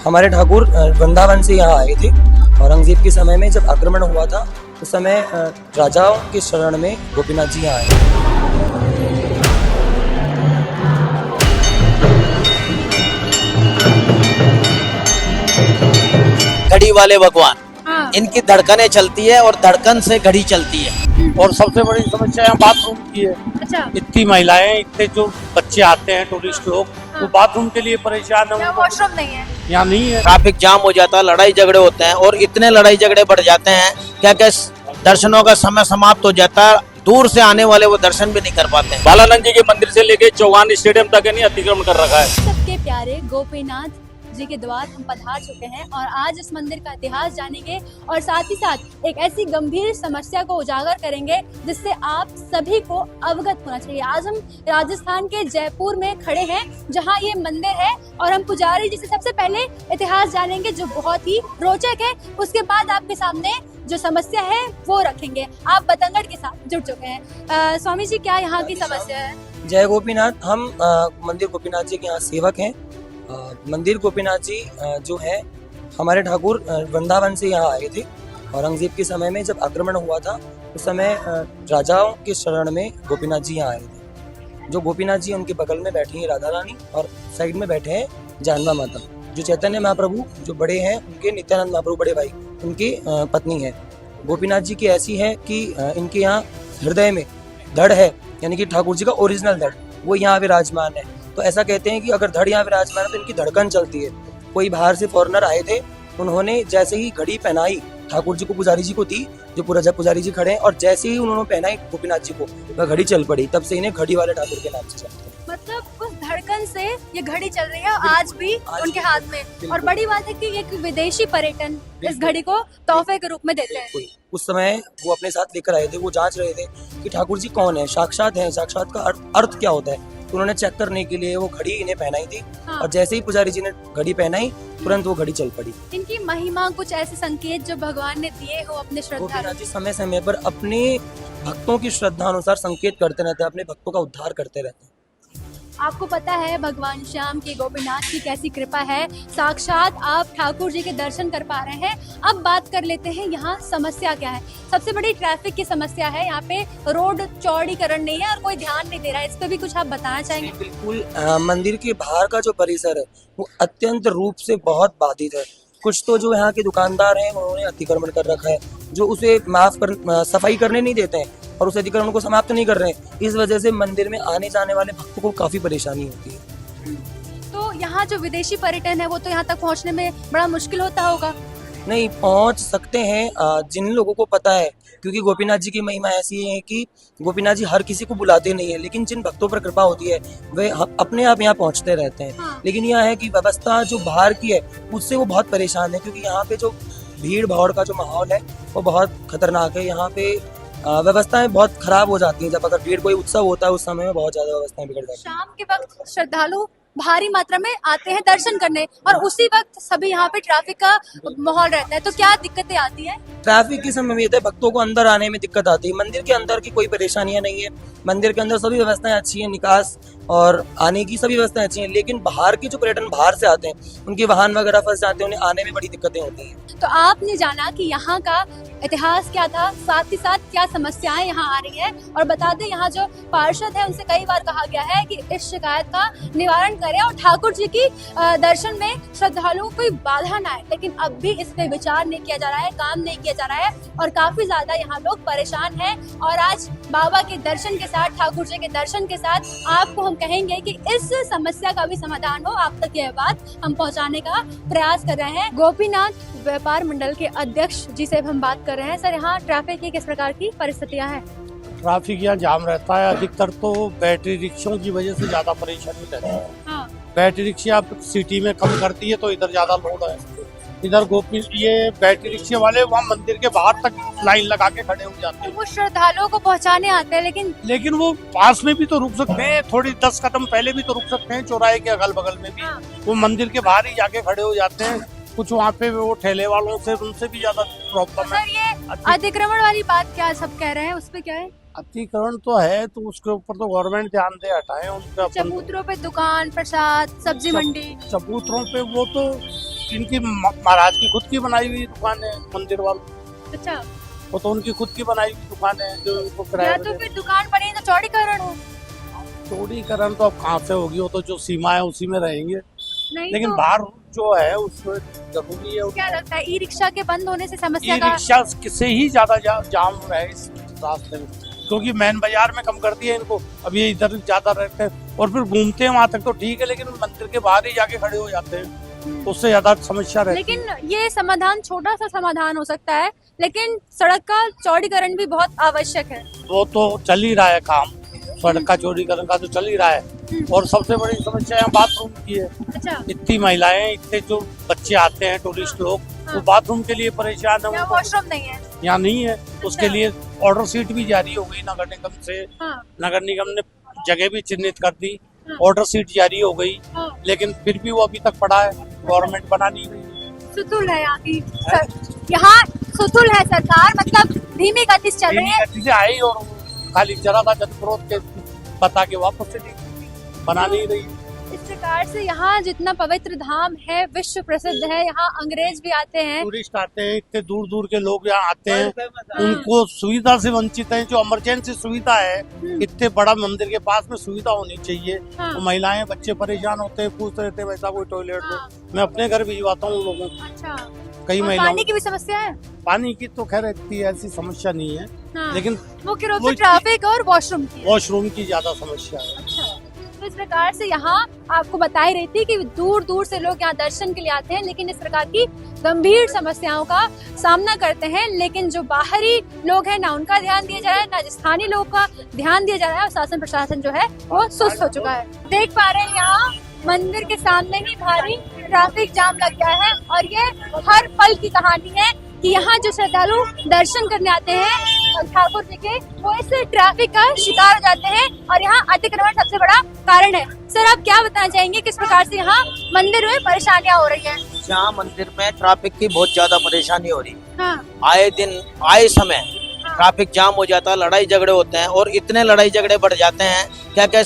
हमारे ठाकुर वृंदावन से यहाँ आए थे। औरंगजेब के समय में जब आक्रमण हुआ था उस समय राजाओं के शरण में गोपीनाथ जी यहाँ आए। घड़ी वाले भगवान, हाँ। इनकी धड़कनें चलती है और धड़कन से घड़ी चलती है। और सबसे बड़ी समस्या यहाँ बाथरूम की है। अच्छा, इतनी महिलाएं, इतने जो बच्चे आते हैं टूरिस्ट लोग, वो बाथरूम के लिए परेशान है। यहाँ उनको वॉशरूम नहीं है। यहाँ नहीं है। ट्रैफिक जाम हो जाता है, लड़ाई झगड़े होते हैं और इतने लड़ाई झगड़े बढ़ जाते हैं क्या क्या दर्शनों का समय समाप्त हो जाता है। दूर से आने वाले वो दर्शन भी नहीं कर पाते। बालानंद जी के मंदिर से लेके चौहान स्टेडियम तक नहीं अतिक्रमण कर रखा है। सबके प्यारे गोपीनाथ जी के द्वार हम पधार चुके हैं और आज इस मंदिर का इतिहास जानेंगे और साथ ही साथ एक ऐसी गंभीर समस्या को उजागर करेंगे जिससे आप सभी को अवगत होना चाहिए। आज हम राजस्थान के जयपुर में खड़े हैं जहां ये मंदिर है और हम पुजारी जी से सबसे पहले इतिहास जानेंगे जो बहुत ही रोचक है। उसके बाद आपके सामने जो समस्या है वो रखेंगे। आप बतंगड़ के साथ जुड़ चुके हैं। स्वामी जी, क्या यहाँ की समस्या है? जय गोपीनाथ। हम मंदिर गोपीनाथ जी के यहाँ सेवक हैं। मंदिर गोपीनाथ जी जो है हमारे ठाकुर वृंदावन से यहाँ आए थे। औरंगजेब के समय में जब आक्रमण हुआ था उस समय राजाओं के शरण में गोपीनाथ जी यहाँ आए थे। जो गोपीनाथ जी उनके बगल में बैठी हैं राधा रानी और साइड में बैठे हैं जानवा माता, जो चैतन्य महाप्रभु जो बड़े हैं उनके नित्यानंद महाप्रभु बड़े भाई उनकी पत्नी है। गोपीनाथ जी की ऐसी है कि इनके यहाँ हृदय में धड़ है, यानी कि ठाकुर जी का ओरिजिनल धड़ वो यहाँ विराजमान है। तो ऐसा कहते हैं कि अगर धड़ यहाँ विराजमान है तो इनकी धड़कन चलती है। कोई बाहर से फॉरेनर आए थे, उन्होंने जैसे ही घड़ी पहनाई ठाकुर जी को, पुजारी जी को दी, जो पुजारी जी खड़े हैं, और जैसे ही उन्होंने पहनाई गोपीनाथ जी को वह घड़ी चल पड़ी। तब से इन्हें घड़ी वाले ठाकुर के नाम से चलते हैं। मतलब उस धड़कन से ये घड़ी चल रही है आज भी उनके हाथ में। और बड़ी बात है कि एक विदेशी पर्यटन इस घड़ी को तोहफे के रूप में देते हैं। उस समय वो अपने साथ लेकर आए थे, वो जांच रहे थे कि ठाकुर जी कौन है, साक्षात है, साक्षात का अर्थ क्या होता है। तो उन्होंने चेक करने के लिए वो घड़ी इन्हें पहनाई थी। हाँ। और जैसे ही पुजारी जी ने घड़ी पहनाई तुरंत वो घड़ी चल पड़ी। इनकी महिमा, कुछ ऐसे संकेत जो भगवान ने दिए हो अपने श्रद्धालु। गोपीनाथ जी समय समय पर अपने भक्तों की श्रद्धा अनुसार संकेत करते रहते हैं, अपने भक्तों का उद्धार करते रहते हैं। आपको पता है भगवान श्याम की, गोपीनाथ की कैसी कृपा है, साक्षात आप ठाकुर जी के दर्शन कर पा रहे हैं। अब बात कर लेते हैं यहाँ समस्या क्या है। सबसे बड़ी ट्रैफिक की समस्या है। यहाँ पे रोड चौड़ीकरण नहीं है और कोई ध्यान नहीं दे रहा है। इस पे भी कुछ आप बताना चाहेंगे? बिल्कुल। मंदिर के बाहर का जो परिसर है वो अत्यंत रूप से बहुत बाधित है। कुछ तो जो यहाँ के दुकानदार हैं उन्होंने अतिक्रमण कर रखा है, जो उसे सफाई करने नहीं देते हैं और उस अतिक्रमण को समाप्त नहीं कर रहे हैं। इस वजह से मंदिर में आने जाने वाले भक्तों को काफी परेशानी होती है। तो यहाँ जो विदेशी पर्यटन है वो तो यहाँ तक पहुँचने में बड़ा मुश्किल होता होगा। नहीं, पहुंच सकते हैं जिन लोगों को पता है, क्योंकि गोपीनाथ जी की महिमा ऐसी है कि गोपीनाथ जी हर किसी को बुलाते नहीं है, लेकिन जिन भक्तों पर कृपा होती है वे अपने आप यहाँ पहुंचते रहते हैं। हाँ। लेकिन यह है कि व्यवस्था जो बाहर की है उससे वो बहुत परेशान है, क्योंकि यहाँ पे जो भीड़ भाड़ का जो माहौल है वो बहुत खतरनाक है। यहाँ पे व्यवस्थाएं बहुत खराब हो जाती हैं। जब अगर भीड़ कोई उत्सव होता है उस समय में बहुत ज्यादा व्यवस्थाएं बिगड़ जाती हैं। शाम के वक्त श्रद्धालु भारी मात्रा में आते हैं दर्शन करने और उसी वक्त सभी यहाँ पे ट्रैफिक का माहौल रहता है। तो क्या दिक्कतें आती हैं? ट्रैफिक की समस्या है, भक्तों को अंदर आने में दिक्कत आती है। मंदिर के अंदर की कोई परेशानियां नहीं है, मंदिर के अंदर सभी व्यवस्थाएं अच्छी हैं, निकास और आने की सभी व्यवस्थाएं अच्छी हैं। लेकिन बाहर के जो पर्यटन बाहर से आते हैं उनके वाहन वगैरह फंस जाते हैं, उन्हें आने में बड़ी दिक्कतें होती हैं। तो आपने जाना कि यहाँ का इतिहास क्या था, साथ ही साथ क्या समस्याएं यहाँ आ रही है। और बता दें यहाँ जो पार्षद है उनसे कई बार कहा गया है कि इस शिकायत का निवारण करें और ठाकुर जी की दर्शन में श्रद्धालुओं को कोई बाधा ना आए। लेकिन अब भी इस पे विचार नहीं किया जा रहा है, काम नहीं किया जा रहा है और काफी ज्यादा यहाँ लोग परेशान हैं। और आज बाबा के दर्शन के साथ, ठाकुर जी के दर्शन के साथ आपको हम कहेंगे कि इस समस्या का भी समाधान हो। आप तक यह बात हम पहुँचाने का प्रयास कर रहे हैं। गोपीनाथ व्यापार मंडल के अध्यक्ष जी से हम बात कर रहे हैं। सर, यहाँ ट्रैफिक की किस प्रकार की परिस्थितियाँ हैं? ट्रैफिक यहाँ जाम रहता है। अधिकतर तो बैटरी रिक्शों की वजह से ज्यादा परेशानी रहती है। हाँ। बैटरी रिक्शा सिटी में कम करती है तो इधर ज्यादा लोड है। इधर ये बैटरी रिक्शे वाले वहाँ मंदिर के बाहर तक लाइन लगा के खड़े हो जाते हैं। वो श्रद्धालुओं को पहुँचाने आते हैं, लेकिन वो पास में भी तो रुक सकते हैं, थोड़ी 10 कदम पहले भी तो रुक सकते हैं, चौराहे के अगल बगल में भी। हाँ। वो मंदिर के बाहर ही जाके खड़े हो जाते हैं। कुछ वहाँ पे वो ठेले वालों से उनसे भी ज्यादा प्रॉब्लम है। सर, ये अतिक्रमण वाली बात क्या सब कह रहे हैं, उस पे क्या है? अतिक्रमण तो है, तो उसके ऊपर तो गवर्नमेंट ध्यान दे, हटाए उनका अपन चबूतरों पे दुकान, प्रसाद, सब्जी मंडी। चबूतरों पे वो तो इनकी महाराज की खुद की बनाई हुई दुकान है, मंदिर वालों। अच्छा, वो तो उनकी खुद की बनाई हुई दुकान है जो इनको किराए या पे तो दे। फिर दुकान पड़ी तो चौड़ीकरण हो। चौड़ीकरण तो अब कहाँ से होगी, वो तो जो सीमा है उसी में रहेंगे, नहीं लेकिन तो बाहर जो है उसमें जरूरी है। क्या लगता है ई रिक्शा के बंद होने से ई समस्या का? रिक्शा से ही ज्यादा जाम हो रहा है इस रास्ते में, क्योंकि मेन बाजार में कम कर दिया इनको, अब ये इधर ज्यादा रहते हैं और फिर घूमते हैं वहां तक तो ठीक है, लेकिन मंदिर के बाहर ही जाके खड़े हो जाते हैं, तो उससे ज्यादा समस्या रहती है। लेकिन ये समाधान छोटा सा समाधान हो सकता है, लेकिन सड़क का चौड़ीकरण भी बहुत आवश्यक है। वो तो चल ही रहा है काम, सड़क का चौड़ीकरण का तो चल ही रहा है, और सबसे बड़ी समस्या यहाँ बाथरूम की है। अच्छा, इतनी महिलाएं, इतने जो बच्चे आते हैं टूरिस्ट लोग, वो बाथरूम के लिए परेशान है, यहाँ उनको वॉशरूम नहीं है। यहाँ नहीं है। उसके लिए ऑर्डर सीट भी जारी हो गई नगर निगम से, हाँ, नगर निगम ने जगह भी चिन्हित कर दी, ऑर्डर सीट जारी हो गई, हाँ। लेकिन फिर भी वो अभी तक पड़ा है, गवर्नमेंट बना नहीं रही। सुतुल है यहाँ की यहाँ सुतुल है सरकार, मतलब धीमी गति से चल रही है। चीजें आई और खाली जरा सा जनक्रोध के बता के वापस चली गई, बना नहीं रही। इस प्रकार से यहाँ जितना पवित्र धाम है, विश्व प्रसिद्ध है, यहाँ अंग्रेज भी आते हैं। टूरिस्ट आते हैं, इतने दूर दूर के लोग यहाँ आते हैं, उनको सुविधा से वंचित है। जो इमरजेंसी सुविधा है, इतने बड़ा मंदिर के पास में सुविधा होनी चाहिए। हाँ। तो महिलाएं बच्चे परेशान होते हैं, पूछते रहते हैं वैसा कोई टॉयलेट हाँ। हो। मैं अपने घर भिजवाता हूँ लोगों को, अच्छा, कई और महिलाओं। पानी की भी समस्या है। पानी की तो खैर इतनी ऐसी समस्या नहीं है, हाँ। लेकिन मुख्य रूप वो से ट्रैफिक और वॉशरूम की है। वॉशरूम की ज्यादा समस्या है। अच्छा, तो इस प्रकार से यहाँ आपको बताई रही थी कि दूर दूर से लोग यहाँ दर्शन के लिए आते हैं, लेकिन इस प्रकार की गंभीर समस्याओं का सामना करते हैं। लेकिन जो बाहरी लोग हैं, ना उनका ध्यान दिया जा रहा है, ना स्थानीय लोगों का ध्यान दिया जा रहा है, और शासन प्रशासन जो है वो सुस्त हो चुका है। देख पा रहे हैं यहाँ मंदिर के सामने ही भारी ट्रैफिक जाम लग गया है, और ये हर पल की कहानी है कि यहाँ जो श्रद्धालु दर्शन करने आते हैं ठाकुर जी के, वो इस ट्रैफिक का शिकार हो जाते हैं, और यहाँ अतिक्रमण सबसे बड़ा कारण है। सर, आप क्या बताना चाहेंगे, किस प्रकार से यहाँ मंदिर में परेशानियाँ हो रही हैं? यहाँ मंदिर में ट्रैफिक की बहुत ज्यादा परेशानी हो रही है। हाँ, आए दिन आए समय ट्रैफिक जाम हो जाता है, लड़ाई झगड़े होते हैं, और इतने लड़ाई झगड़े बढ़ जाते हैं क्या क्या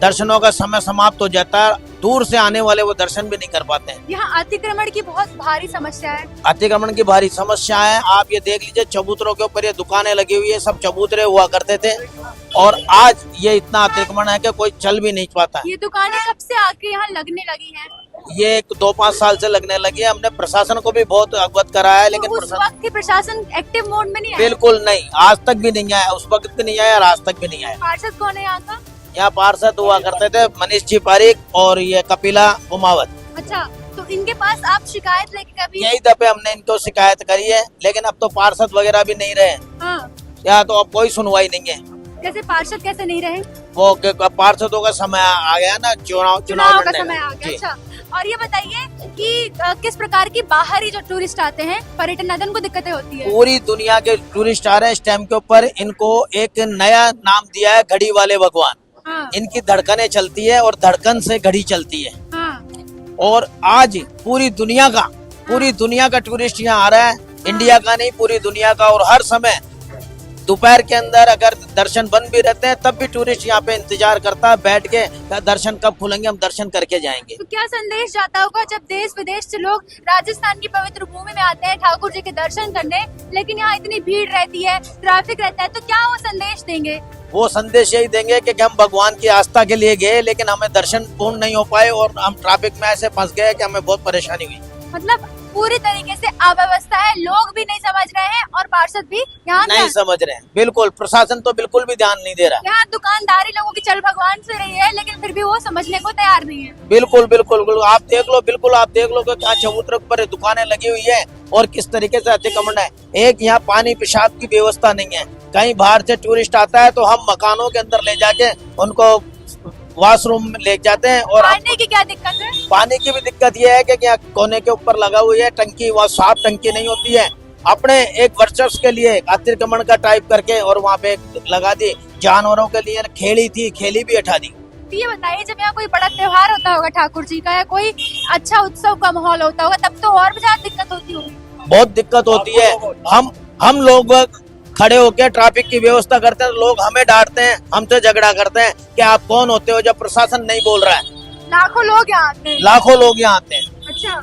दर्शनों का समय समाप्त हो जाता है, दूर से आने वाले वो दर्शन भी नहीं कर पाते हैं। यहाँ अतिक्रमण की बहुत भारी समस्या है। अतिक्रमण की भारी समस्या है। आप ये देख लीजिए, चबूतरों के ऊपर ये दुकानें लगी हुई है, सब चबूतरे हुआ करते थे, और आज ये इतना अतिक्रमण है कि कोई चल भी नहीं पाता है। ये दुकानें कब से आके यहाँ लगने लगी हैं? ये 2-5 साल से लगने लगी है। हमने प्रशासन को भी बहुत अवगत कराया है, लेकिन तो उस वक्त के प्रशासन एक्टिव मोड में नहीं है? बिल्कुल नहीं, आज तक भी नहीं आया, उस वक्त भी नहीं आया और आज तक भी नहीं आया। पार्षद कौन है यहाँ का? यहाँ पार्षद हुआ करते थे मनीष जी पारिक और ये कपिला कुमावत। अच्छा, तो इनके पास आप शिकायत लेके कभी? यही दफे हमने इनको शिकायत करी है, लेकिन अब तो पार्षद वगैरह भी नहीं रहे, हाँ, यहाँ तो अब कोई सुनवाई नहीं है। कैसे पार्षद कैसे नहीं रहे? वो पार्षदों का समय आ गया ना, चुनाव चुनाव का लड़ने समय आ जी। गया। अच्छा, और ये बताइए कि किस प्रकार की बाहरी जो टूरिस्ट आते हैं, पर्यटन आते हैं, उनको दिक्कतें होती है? पूरी दुनिया के टूरिस्ट आ रहे हैं इस टाइम के ऊपर। इनको एक नया नाम दिया है, घड़ी वाले भगवान। हाँ, इनकी धड़कनें चलती है और धड़कन से घड़ी चलती है, हाँ, और आज पूरी दुनिया का टूरिस्ट यहाँ आ रहा है, इंडिया का नहीं पूरी दुनिया का। और हर समय दोपहर के अंदर अगर दर्शन बंद भी रहते हैं, तब भी टूरिस्ट यहाँ पे इंतजार करता है बैठ के, दर्शन कब खुलेंगे, हम दर्शन करके जाएंगे। तो क्या संदेश जाता होगा जब देश विदेश से लोग राजस्थान की पवित्र भूमि में आते हैं ठाकुर जी के दर्शन करने, लेकिन यहाँ इतनी भीड़ रहती है, ट्रैफिक रहता है, तो क्या वो संदेश देंगे? वो संदेश यही देंगे कि हम भगवान की आस्था के लिए गए, लेकिन हमें दर्शन पूर्ण नहीं हो पाए, और हम ट्रैफिक में ऐसे फंस गए कि हमें बहुत परेशानी हुई। मतलब पूरी तरीके से अव्यवस्था है, लोग भी नहीं समझ रहे हैं और पार्षद भी यहाँ नहीं समझ रहे हैं। बिल्कुल, प्रशासन तो बिल्कुल भी ध्यान नहीं दे रहा। यहाँ दुकानदारी लोगों की चल भगवान से रही है, लेकिन फिर भी वो समझने को तैयार नहीं है। बिल्कुल आप देख लो कि क्या चबूतरों पर दुकानें लगी हुई है और किस तरीके से अतिक्रमण है। एक यहाँ पानी पेशाब की व्यवस्था नहीं है। कहीं बाहर से टूरिस्ट आता है तो हम मकानों के अंदर ले जाके उनको वॉशरूम में ले जाते हैं। और पानी की क्या दिक्कत है? पानी की भी दिक्कत ये है कि यहाँ कोने के ऊपर लगा हुई है टंकी, वहाँ साफ टंकी नहीं होती है। अपने एक वर्चस्व के लिए अतिक्रमण का टाइप करके और वहाँ पे लगा दी। जानवरों के लिए खेली थी, खेली भी हटा दी। ये बताइए, जब यहाँ कोई बड़ा त्योहार होता होगा ठाकुर जी का, या कोई अच्छा उत्सव का माहौल होता होगा, तब तो और भी ज्यादा दिक्कत होती होगी। बहुत दिक्कत होती है। हम लोग खड़े होकर ट्रैफिक की व्यवस्था करते हैं, लोग हमें डांटते हैं, हमसे झगड़ा करते हैं कि आप कौन होते हो जब प्रशासन नहीं बोल रहा है। लाखों लोग यहाँ आते हैं। लाखों लोग यहाँ आते हैं। अच्छा,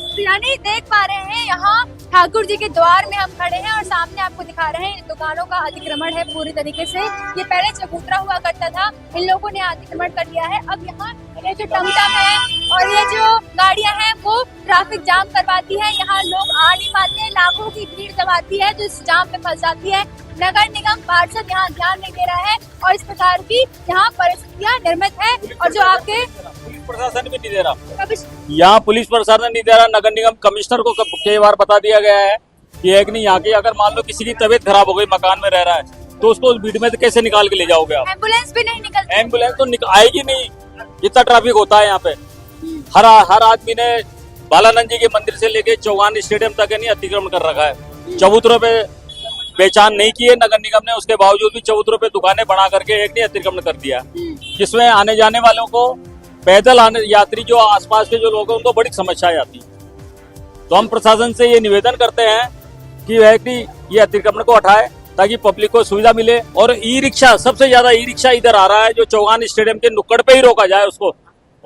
तो यानी देख पा रहे हैं यहाँ ठाकुर जी के द्वार में हम खड़े हैं और सामने आपको दिखा रहे हैं दुकानों का अतिक्रमण है पूरी तरीके से। ये पहले चबूतरा हुआ करता था, इन लोगों ने अतिक्रमण कर लिया है। अब यहाँ ये जो टमटम है और ये जो गाड़ियां हैं वो ट्रैफिक जाम करवाती है, यहाँ लोग आ नहीं पाते हैं, लाखों की भीड़ जब आती है तो इस जाम में फंस जाती है। नगर निगम पार्षद यहाँ ध्यान नहीं दे रहा है और इस प्रकार की यहाँ परिस्थितियाँ निर्मित है। और जो आपके पुलिस प्रशासन भी नहीं दे रहा, यहाँ पुलिस प्रशासन नहीं दे रहा। नगर निगम कमिश्नर को कई बार बता दिया गया है कि एक नहीं, यहाँ की अगर मान लो किसी की तबीयत खराब हो गई, मकान में रह रहा है, तो उसको उस भीड़ में से कैसे निकाल के ले जाओगे आप? एम्बुलेंस भी नहीं निकलती। एम्बुलेंस तो आएगी नहीं, इतना ट्रैफिक होता है यहाँ पे। हर आदमी ने बालानंद जी के मंदिर से लेके चौगान स्टेडियम तक नहीं अतिक्रमण कर रखा है। चबूतरों पे पहचान नहीं की है नगर निगम ने, उसके बावजूद भी चबूतरों पे दुकानें बना करके एक नहीं अतिक्रमण कर दिया, जिसमें आने जाने वालों को, पैदल आने यात्री जो आसपास के जो लोग हैं उनको बड़ी समस्याएं आती है। तो हम प्रशासन से ये निवेदन करते हैं कि वह ये अतिक्रमण को हटाए ताकि पब्लिक को सुविधा मिले। और ई रिक्शा, सबसे ज्यादा ई रिक्शा इधर आ रहा है, जो चौगान स्टेडियम के नुक्कड़ पे ही रोका जाए उसको,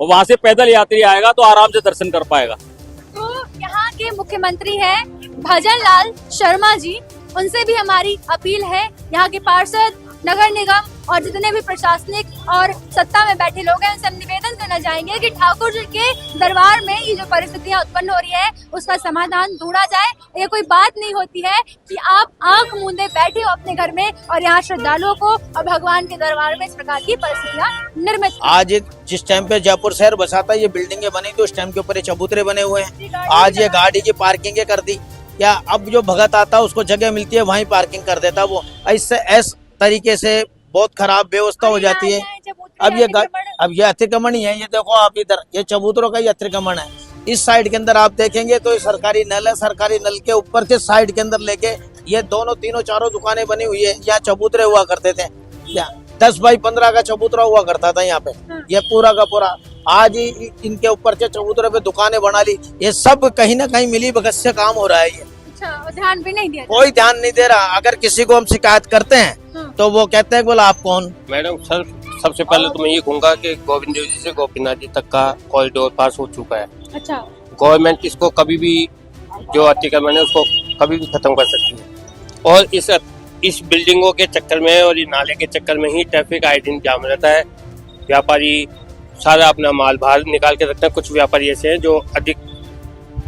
और वहां से पैदल यात्री आएगा तो आराम से दर्शन कर पाएगा। तो यहाँ के मुख्यमंत्री हैं भजन लाल शर्मा जी, उनसे भी हमारी अपील है, यहाँ के पार्षद, नगर निगम और जितने भी प्रशासनिक और सत्ता में बैठे लोग हैं, उनसे हम निवेदन करना चाहेंगे कि ठाकुर जी के दरबार में ये जो परिस्थितियां उत्पन्न हो रही है उसका समाधान ढूंढा जाए। ये कोई बात नहीं होती है कि आप आंख मूंदे बैठे हो अपने घर में और यहाँ श्रद्धालुओं को और भगवान के दरबार में इस प्रकार की परिस्थितियां निर्मित। आज जिस टाइम पे जयपुर शहर बसा था, ये बिल्डिंगें बनी थी, उस टाइम के ऊपर ये चबूतरे बने हुए हैं। आज ये गाड़ी की पार्किंग कर दी, या अब जो भगत आता उसको जगह मिलती है वहीं पार्किंग कर देता वो। इस तरीके से बहुत खराब व्यवस्था हो जाती है। अब ये अतिक्रमण ही है, ये देखो आप इधर, ये चबूतरों का ही अतिक्रमण है। इस साइड के अंदर आप देखेंगे तो ये सरकारी नल है, सरकारी नल के ऊपर के साइड के अंदर लेके ये दोनों तीनों चारों दुकानें बनी हुई है। यहाँ चबूतरे हुआ करते थे, 10 बाई 15 का चबूतरा हुआ करता था यहाँ पे, ये पूरा का पूरा। आज ही इनके ऊपर से चबूतरे पे दुकानें बना ली। ये सब कहीं ना कहीं मिली भगत से काम हो रहा है। ये अच्छा, ध्यान भी नहीं दिया, कोई ध्यान नहीं दे रहा। अगर किसी को हम शिकायत करते हैं तो वो कहते हैं बोला आप कौन? मैडम सर, सबसे पहले तो मैं ये कहूँगा कि गोविंद देव जी से गोपीनाथ जी तक का कॉरिडोर पास हो चुका है। अच्छा, गवर्नमेंट इसको कभी भी, जो अतिक्रमण है उसको कभी भी खत्म कर सकती है। और इस बिल्डिंगों के चक्कर में और ये नाले के चक्कर में ही ट्रैफिक आए दिन जाम रहता है। व्यापारी सारा अपना माल बाहर निकाल के रखते हैं। कुछ व्यापारी ऐसे हैं जो अधिक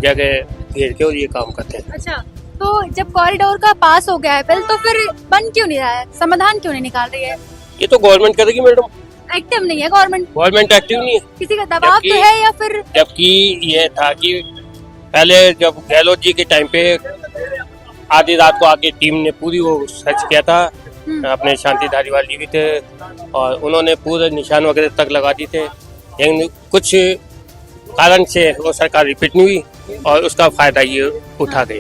जगह घेर के और ये काम करते हैं। अच्छा, तो जब कॉरिडोर का पास हो गया है बिल, तो फिर बन क्यों नहीं रहा है? समाधान क्यों नहीं निकाल रही है? ये तो गवर्नमेंट करेगी मैडम। एक्टिव नहीं है गवर्नमेंट? गवर्नमेंट एक्टिव नहीं है, किसी का दबाव तो है या फिर? जबकि ये था कि पहले जब गहलोत जी के टाइम पे आधी रात को आके टीम ने पूरी वो सर्च किया था, अपने शांति धारीवाल जी भी थे और उन्होंने पूरे निशान वगैरह तक लगा दिए थे, लेकिन कुछ कारण से वो सरकार रिपीट नहीं हुई और उसका फायदा ये उठा गई।